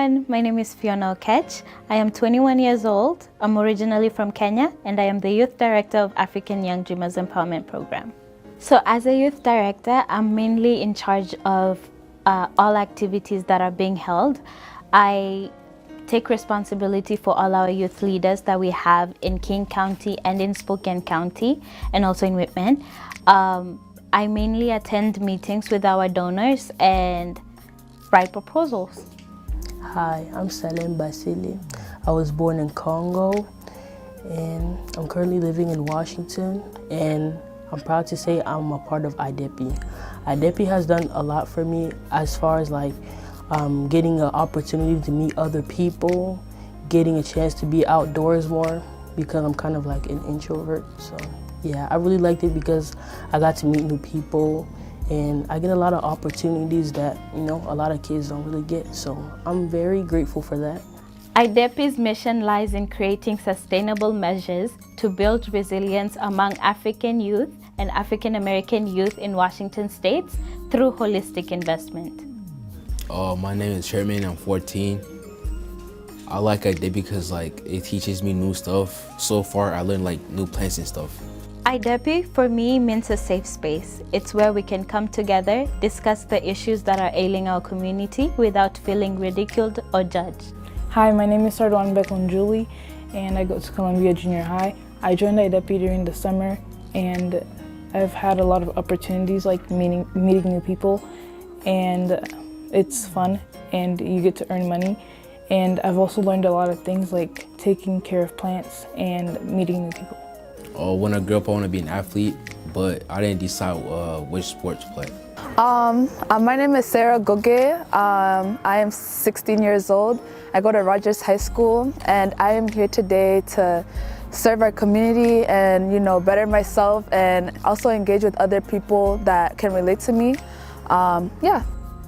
everyone, my name is Fiona Okech. I am 21 years old. I'm originally from Kenya and I am the Youth Director of African Young Dreamers Empowerment Program. So as a Youth Director, I'm mainly in charge of all activities that are being held. I take responsibility for all our youth leaders that we have in King County and in Spokane County and also in Whitman. I mainly attend meetings with our donors and write proposals. Hi, I'm Salem Basili. I was born in Congo and I'm currently living in Washington, and I'm proud to say I'm a part of Aydepi. Aydepi has done a lot for me as far as getting an opportunity to meet other people, getting a chance to be outdoors more because I'm kind of like an introvert. So yeah, I really liked it because I got to meet new people and I get a lot of opportunities that, a lot of kids don't really get. So I'm very grateful for that. Aydepi's mission lies in creating sustainable measures to build resilience among African youth and African American youth in Washington State through holistic investment. My name is Sherman, I'm 14. I like Aydepi because it teaches me new stuff. So far I learned new plants and stuff. Aydepi for me means a safe space. It's where we can come together, discuss the issues that are ailing our community without feeling ridiculed or judged. Hi, my name is Sardwan Bekon Julie and I go to Columbia Junior High. I joined Aydepi during the summer and I've had a lot of opportunities like meeting new people, and it's fun and you get to earn money. And I've also learned a lot of things like taking care of plants and meeting new people. When I grew up, I want to be an athlete, but I didn't decide which sport to play. My name is Sarah Goge. I am 16 years old. I go to Rogers High School, and I am here today to serve our community and, better myself and also engage with other people that can relate to me. Yeah.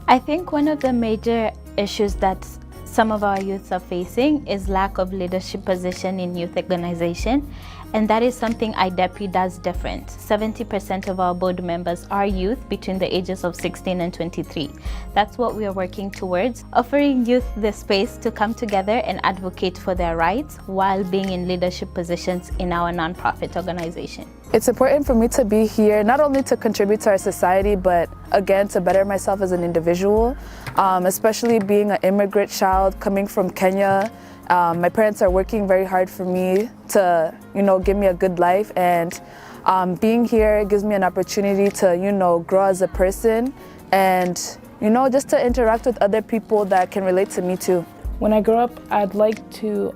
I think one of the major issues that some of our youths are facing is lack of leadership position in youth organization, and that is something Aydepi does different. 70% of our board members are youth between the ages of 16 and 23. That's what we are working towards, offering youth the space to come together and advocate for their rights while being in leadership positions in our nonprofit organization. It's important for me to be here, not only to contribute to our society, but again, to better myself as an individual, especially being an immigrant child coming from Kenya. My parents are working very hard for me to, give me a good life, and being here gives me an opportunity to, grow as a person and, just to interact with other people that can relate to me too. When I grow up, I'd like to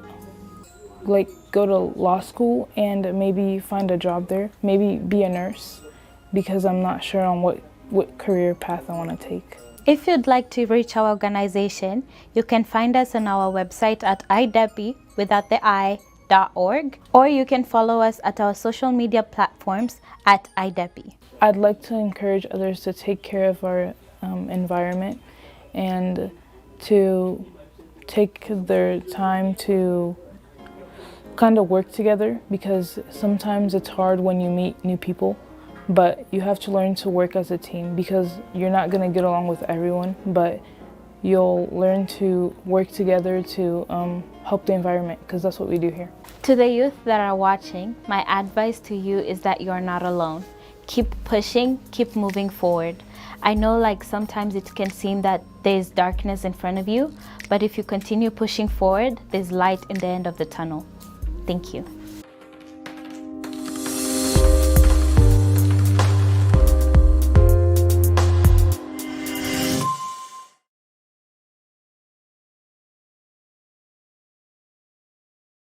go to law school and maybe find a job there, maybe be a nurse, because I'm not sure on what career path I want to take. If you'd like to reach our organization, you can find us on our website at Aydepi without the I.org, or you can follow us at our social media platforms at Aydepi. I'd like to encourage others to take care of our environment and to take their time to kind of work together, because sometimes it's hard when you meet new people, but you have to learn to work as a team, because you're not going to get along with everyone, but you'll learn to work together to help the environment, because that's what we do here. To the youth that are watching, my advice to you is that you are not alone. Keep pushing, keep moving forward. I know sometimes it can seem that there's darkness in front of you, but if you continue pushing forward, there's light in the end of the tunnel. Thank you.